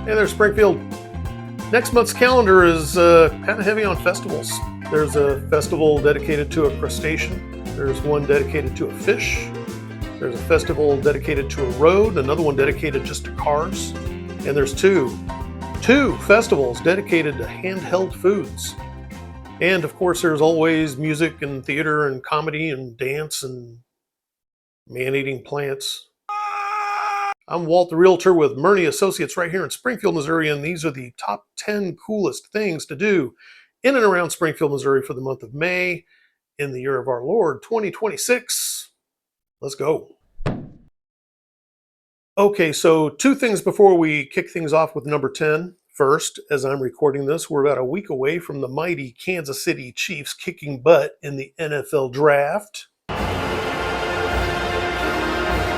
Hey there, Springfield. Next month's calendar is kind of heavy on festivals. There's a festival dedicated to a crustacean. There's one dedicated to a fish. There's a festival dedicated to a road, another one dedicated just to cars. And there's two festivals dedicated to handheld foods. And of course, there's always music and theater and comedy and dance and man-eating plants. I'm Walt the Realtor with Murney Associates right here in Springfield, Missouri, and these are the top 10 coolest things to do in and around Springfield, Missouri for the month of May in the year of our Lord, 2026. Let's go. Okay, so two things before we kick things off with number 10. First, as I'm recording this, we're about a week away from the mighty Kansas City Chiefs kicking butt in the NFL draft.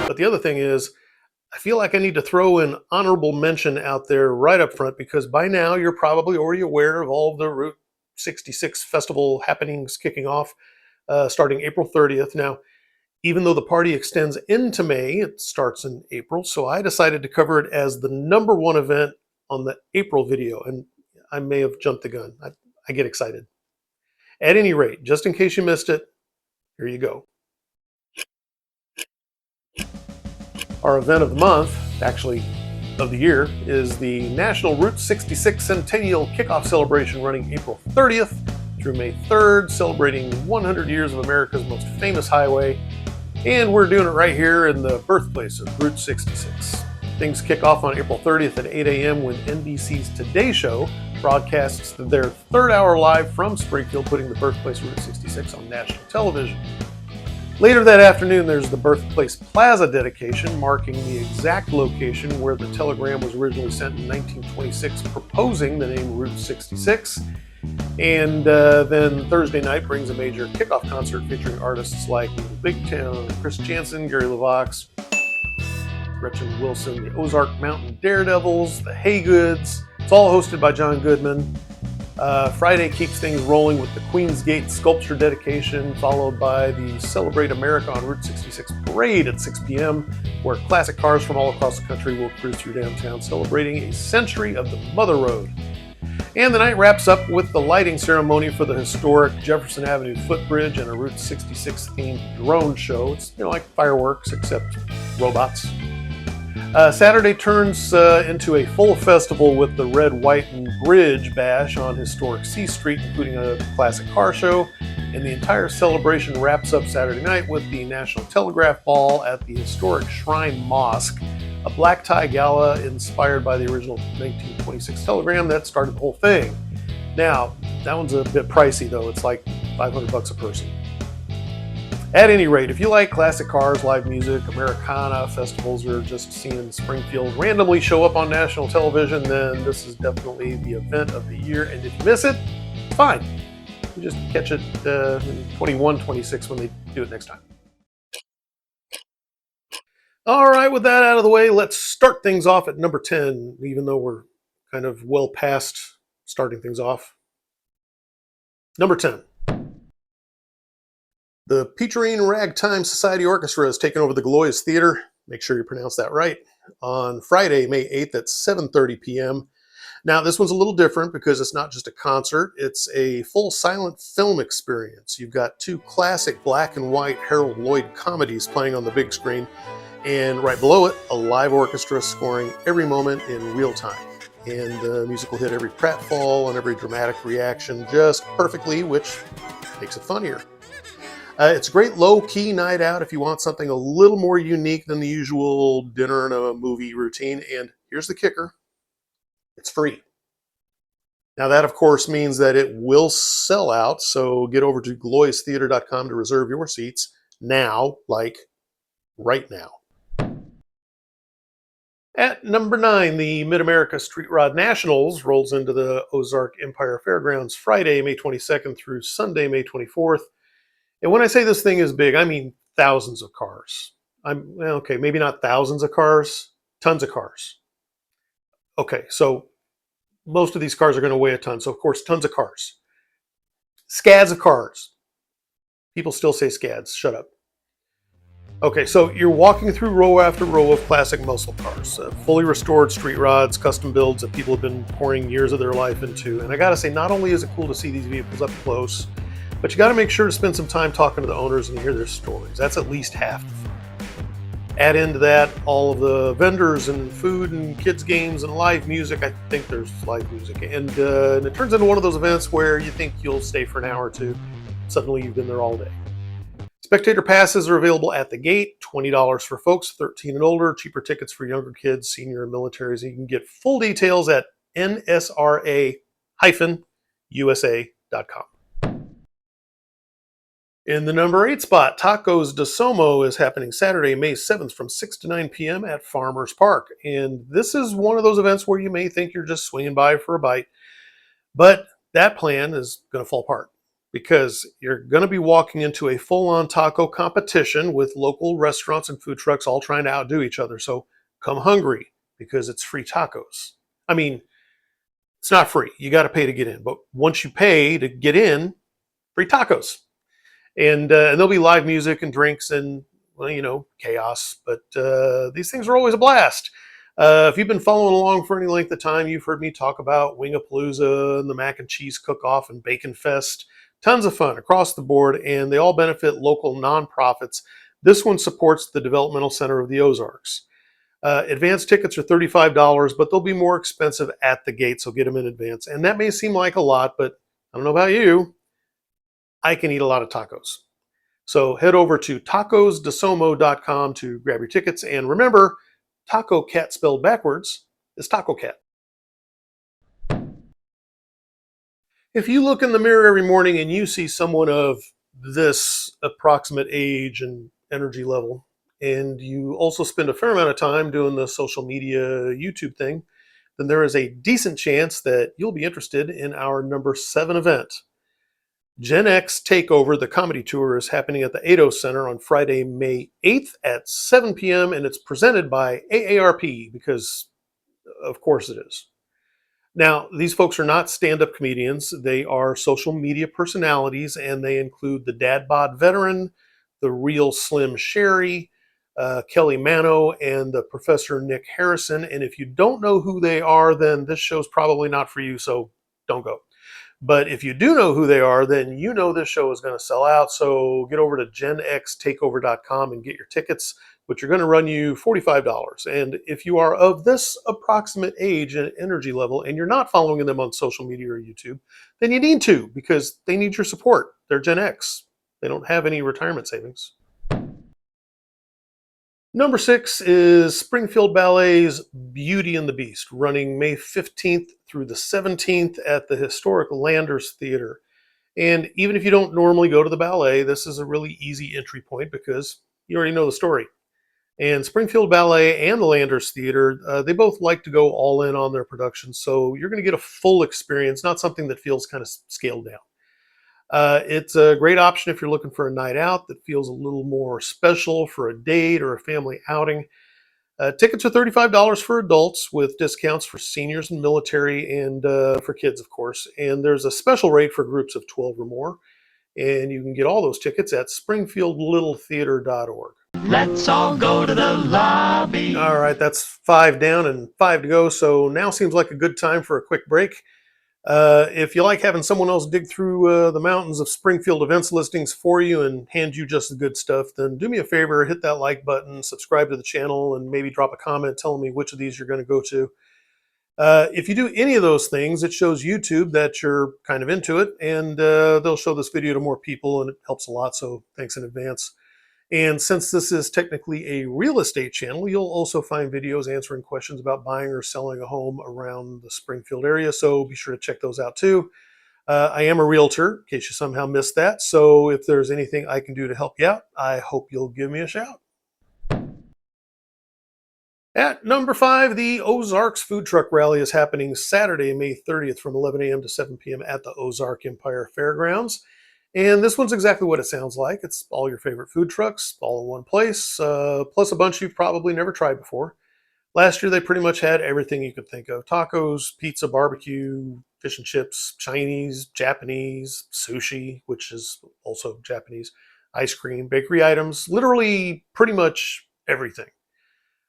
But the other thing is, I feel like I need to throw an honorable mention out there right up front because by now you're probably already aware of all of the Route 66 festival happenings kicking off starting April 30th. Now, even though the party extends into May, it starts in April, so I decided to cover it as the number one event on the April video, and I may have jumped the gun. I get excited. At any rate, just in case you missed it, here you go. Our event of the month, actually of the year, is the National Route 66 Centennial Kickoff Celebration running April 30th through May 3rd, celebrating 100 years of America's most famous highway. And we're doing it right here in the birthplace of Route 66. Things kick off on April 30th at 8 a.m. when NBC's Today Show broadcasts their third hour live from Springfield, putting the birthplace of Route 66 on national television. Later that afternoon, there's the Birthplace Plaza dedication, marking the exact location where the telegram was originally sent in 1926, proposing the name Route 66. And then Thursday night brings a major kickoff concert featuring artists like Little Big Town, Chris Jansen, Gary LeVox, Gretchen Wilson, the Ozark Mountain Daredevils, the Haygoods. It's all hosted by John Goodman. Friday keeps things rolling with the Queen's Gate sculpture dedication, followed by the Celebrate America on Route 66 parade at 6 p.m., where classic cars from all across the country will cruise through downtown, celebrating a century of the Mother Road. And the night wraps up with the lighting ceremony for the historic Jefferson Avenue footbridge and a Route 66 themed drone show. It's like fireworks, except robots. Saturday turns into a full festival with the Red, White, and Bridge Bash on historic C Street, including a classic car show. And the entire celebration wraps up Saturday night with the National Telegraph Ball at the historic Shrine Mosque, a black tie gala inspired by the original 1926 telegram that started the whole thing. Now, that one's a bit pricey though. It's like $500 a person. At any rate, if you like classic cars, live music, Americana, festivals, or just seeing Springfield randomly show up on national television, then this is definitely the event of the year. And if you miss it, fine. You just catch it in 21, 26 when they do it next time. All right, with that out of the way, let's start things off at number 10, even though we're kind of well past starting things off. Number 10. The Peacherine Ragtime Society Orchestra has taken over the Galois Theater, make sure you pronounce that right, on Friday, May 8th at 7:30 p.m. Now, this one's a little different because it's not just a concert, it's a full silent film experience. You've got two classic black and white Harold Lloyd comedies playing on the big screen, and right below it, a live orchestra scoring every moment in real time. And the music will hit every pratfall and every dramatic reaction just perfectly, which makes it funnier. It's a great low-key night out if you want something a little more unique than the usual dinner and a movie routine. And here's the kicker. It's free. Now that, of course, means that it will sell out. So get over to GaloisTheater.com to reserve your seats now, like right now. At number 9, the Mid-America Street Rod Nationals rolls into the Ozark Empire Fairgrounds Friday, May 22nd through Sunday, May 24th. And when I say this thing is big, I mean thousands of cars. Okay, maybe not thousands of cars, tons of cars. Okay, so most of these cars are going to weigh a ton. So, of course, tons of cars. Scads of cars. People still say scads. Shut up. Okay, so you're walking through row after row of classic muscle cars, fully restored street rods, custom builds that people have been pouring years of their life into. And I gotta say, not only is it cool to see these vehicles up close, but you gotta make sure to spend some time talking to the owners and hear their stories. That's at least half the fun. Add into that all of the vendors and food and kids' games and live music. I think there's live music. And it turns into one of those events where you think you'll stay for an hour or two. Suddenly you've been there all day. Spectator passes are available at the gate, $20 for folks 13 and older, cheaper tickets for younger kids, senior and militaries. You can get full details at nsra-usa.com. In the number 8 spot, Tacos De SOMO is happening Saturday, May 7th from 6 to 9 p.m. at Farmers Park. And this is one of those events where you may think you're just swinging by for a bite, but that plan is going to fall apart, because you're going to be walking into a full-on taco competition with local restaurants and food trucks all trying to outdo each other. So come hungry, because it's free tacos. I mean, it's not free. You got to pay to get in. But once you pay to get in, free tacos. And there'll be live music and drinks and, well, chaos. But these things are always a blast. If you've been following along for any length of time, you've heard me talk about Wingapalooza and the Mac and Cheese Cook-Off and Bacon Fest. Tons of fun across the board, and they all benefit local nonprofits. This one supports the Developmental Center of the Ozarks. Advance tickets are $35, but they'll be more expensive at the gate, so get them in advance. And that may seem like a lot, but I don't know about you, I can eat a lot of tacos. So head over to tacosdesomo.com to grab your tickets. And remember, Taco Cat spelled backwards is Taco Cat. If you look in the mirror every morning and you see someone of this approximate age and energy level, and you also spend a fair amount of time doing the social media YouTube thing, then there is a decent chance that you'll be interested in our number 7 event. Gen X Takeover, the comedy tour, is happening at the Ado Center on Friday, May 8th at 7 p.m. and it's presented by AARP, because of course it is. Now, these folks are not stand-up comedians. They are social media personalities, and they include the Dad Bod veteran, the real Slim Sherry, Kelly Mano, and the Professor Nick Harrison. And if you don't know who they are, then this show's probably not for you, so don't go. But if you do know who they are, then you know this show is going to sell out. So get over to genxtakeover.com and get your tickets, which are going to run you $45. And if you are of this approximate age and energy level, and you're not following them on social media or YouTube, then you need to, because they need your support. They're Gen X. They don't have any retirement savings. Number 6 is Springfield Ballet's Beauty and the Beast, running May 15th through the 17th at the historic Landers Theater. And even if you don't normally go to the ballet, this is a really easy entry point, because you already know the story. And Springfield Ballet and the Landers Theater, they both like to go all in on their productions, so you're going to get a full experience, not something that feels kind of scaled down. It's a great option if you're looking for a night out that feels a little more special for a date or a family outing. Tickets are $35 for adults, with discounts for seniors and military, and for kids, of course. And there's a special rate for groups of 12 or more. And you can get all those tickets at springfieldlittletheater.org. Let's all go to the lobby. All right, that's 5 down and 5 to go. So now seems like a good time for a quick break. If you like having someone else dig through the mountains of Springfield events listings for you and hand you just the good stuff, then do me a favor, hit that like button, subscribe to the channel, and maybe drop a comment telling me which of these you're going to go to. If you do any of those things, it shows YouTube that you're kind of into it, and they'll show this video to more people, and it helps a lot, so thanks in advance. And since this is technically a real estate channel, you'll also find videos answering questions about buying or selling a home around the Springfield area, so be sure to check those out too. I am a realtor, in case you somehow missed that, so if there's anything I can do to help you out, I hope you'll give me a shout. At number 5, the Ozarks Food Truck Rally is happening Saturday, May 30th from 11 a.m. to 7 p.m. at the Ozark Empire Fairgrounds. And this one's exactly what it sounds like. It's all your favorite food trucks, all in one place, plus a bunch you've probably never tried before. Last year, they pretty much had everything you could think of. Tacos, pizza, barbecue, fish and chips, Chinese, Japanese, sushi, which is also Japanese, ice cream, bakery items, literally pretty much everything.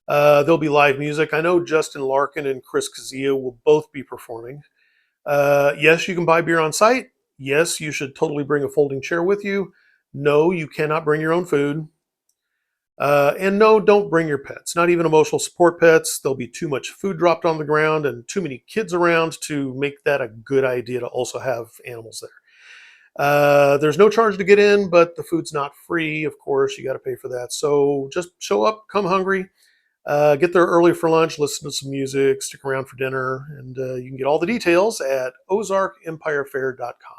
There'll be live music. I know Justin Larkin and Chris Kazia will both be performing. Yes, you can buy beer on site. Yes, you should totally bring a folding chair with you. No, you cannot bring your own food. And no, don't bring your pets, not even emotional support pets. There'll be too much food dropped on the ground and too many kids around to make that a good idea to also have animals there. There's no charge to get in, but the food's not free. Of course, you got to pay for that. So just show up, come hungry, get there early for lunch, listen to some music, stick around for dinner, and you can get all the details at ozarkempirefair.com.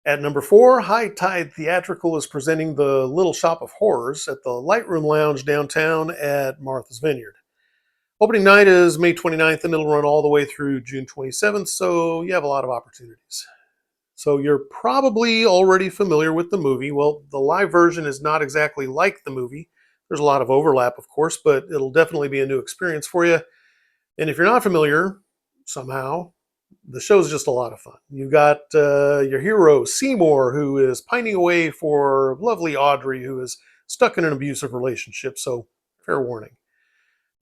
At number 4, High Tide Theatrical is presenting the Little Shop of Horrors at the Lightroom Lounge downtown at Martha's Vineyard. Opening night is May 29th, and it'll run all the way through June 27th, so you have a lot of opportunities. So you're probably already familiar with the movie. Well, the live version is not exactly like the movie. There's a lot of overlap, of course, but it'll definitely be a new experience for you. And if you're not familiar, somehow, the show's just a lot of fun. You've got your hero, Seymour, who is pining away for lovely Audrey, who is stuck in an abusive relationship, so fair warning.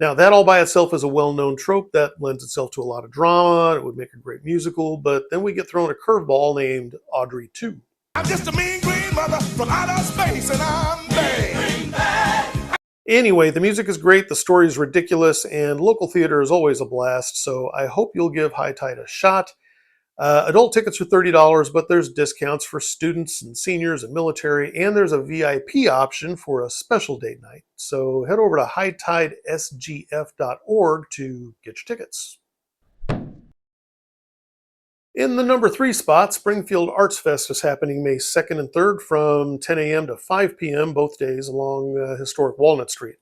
Now, that all by itself is a well-known trope that lends itself to a lot of drama. It would make a great musical, but then we get thrown a curveball named Audrey 2. I'm just a mean green mother from outer space, and I'm bad. Anyway, the music is great, the story is ridiculous, and local theater is always a blast, so I hope you'll give High Tide a shot. Adult tickets are $30, but there's discounts for students and seniors and military, and there's a VIP option for a special date night. So head over to hightidesgf.org to get your tickets. In the number 3 spot, Springfield ArtsFest is happening May 2nd and 3rd from 10 a.m. to 5 p.m. both days along historic Walnut Street.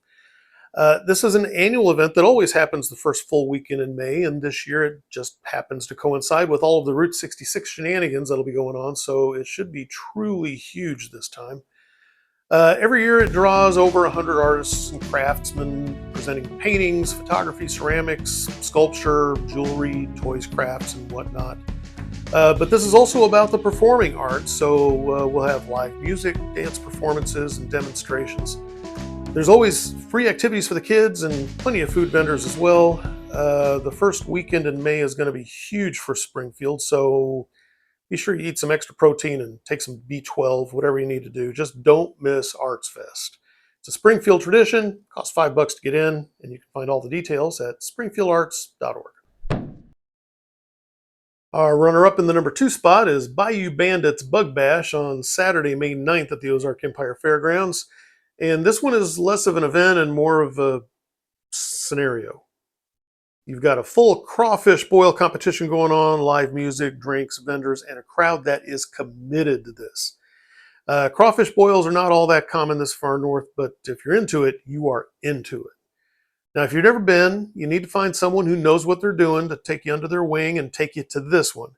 This is an annual event that always happens the first full weekend in May, and this year it just happens to coincide with all of the Route 66 shenanigans that'll be going on, so it should be truly huge this time. Every year it draws over 100 artists and craftsmen presenting paintings, photography, ceramics, sculpture, jewelry, toys, crafts, and whatnot. But this is also about the performing arts, so we'll have live music, dance performances, and demonstrations. There's always free activities for the kids and plenty of food vendors as well. The first weekend in May is going to be huge for Springfield, so be sure you eat some extra protein and take some B12, whatever you need to do. Just don't miss ArtsFest. It's a Springfield tradition, costs $5 to get in, and you can find all the details at springfieldarts.org. Our runner-up in the number 2 spot is Bayou Bandits Bug Bash on Saturday, May 9th at the Ozark Empire Fairgrounds. And this one is less of an event and more of a scenario. You've got a full crawfish boil competition going on, live music, drinks, vendors, and a crowd that is committed to this. Crawfish boils are not all that common this far north, but if you're into it, you are into it. Now, if you've never been, you need to find someone who knows what they're doing to take you under their wing and take you to this one.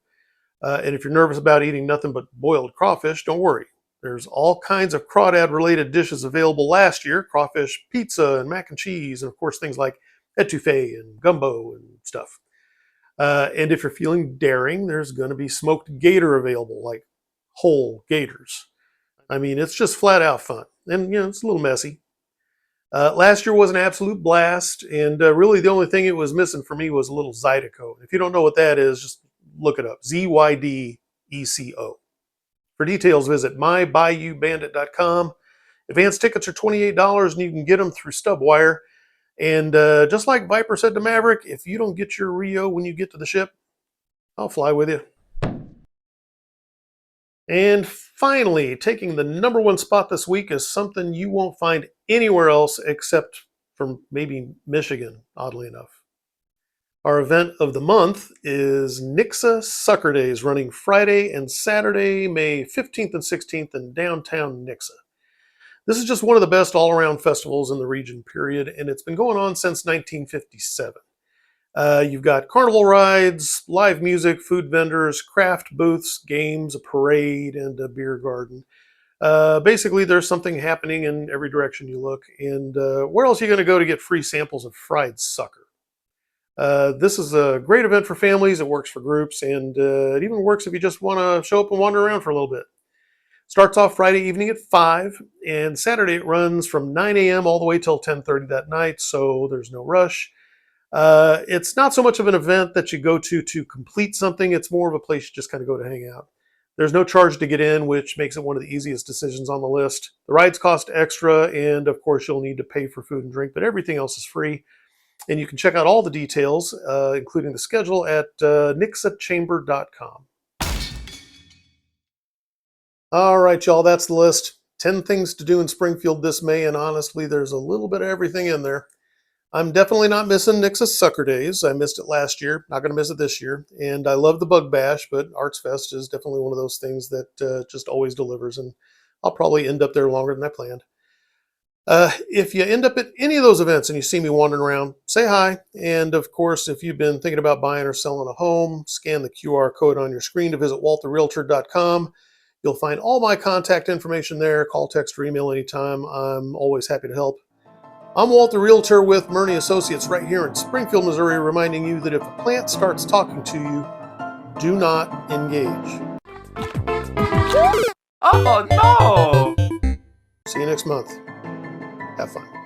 And if you're nervous about eating nothing but boiled crawfish, don't worry. There's all kinds of crawdad-related dishes available last year, crawfish pizza and mac and cheese, and of course things like etouffee and gumbo and stuff. And if you're feeling daring, there's going to be smoked gator available, like whole gators. I mean, it's just flat out fun. And, it's a little messy. Last year was an absolute blast, and really the only thing it was missing for me was a little Zydeco. If you don't know what that is, just look it up, ZYDECO. For details, visit mybayoubandit.com. Advanced tickets are $28, and you can get them through StubWire. And just like Viper said to Maverick, if you don't get your Rio when you get to the ship, I'll fly with you. And finally, taking the number 1 spot this week is something you won't find anywhere else except from maybe Michigan, oddly enough. Our event of the month is Nixa Sucker Days, running Friday and Saturday, May 15th and 16th in downtown Nixa. This is just one of the best all-around festivals in the region, period, and it's been going on since 1957. You've got carnival rides, live music, food vendors, craft booths, games, a parade, and a beer garden. Basically, there's something happening in every direction you look. And where else are you going to go to get free samples of fried sucker? This is a great event for families. It works for groups, and it even works if you just want to show up and wander around for a little bit. Starts off Friday evening at 5, and Saturday it runs from 9 a.m. all the way till 10:30 that night, so there's no rush. It's not so much of an event that you go to complete something. It's more of a place you just kind of go to hang out. There's no charge to get in, which makes it one of the easiest decisions on the list. The rides cost extra, and of course you'll need to pay for food and drink, but everything else is free. And you can check out all the details, including the schedule, at nixachamber.com. All right, y'all, that's the list. 10 things to do in Springfield this May, and honestly, there's a little bit of everything in there. I'm definitely not missing Nixa's Sucker Days. I missed it last year. Not going to miss it this year. And I love the Bug Bash, but ArtsFest is definitely one of those things that just always delivers, and I'll probably end up there longer than I planned. If you end up at any of those events and you see me wandering around, say hi. And of course, if you've been thinking about buying or selling a home, scan the QR code on your screen to visit walterrealtor.com. You'll find all my contact information there. Call, text, or email anytime. I'm always happy to help. I'm Walt the Realtor with Murney Associates right here in Springfield, Missouri, reminding you that if a plant starts talking to you, do not engage. Oh no! See you next month. Have fun.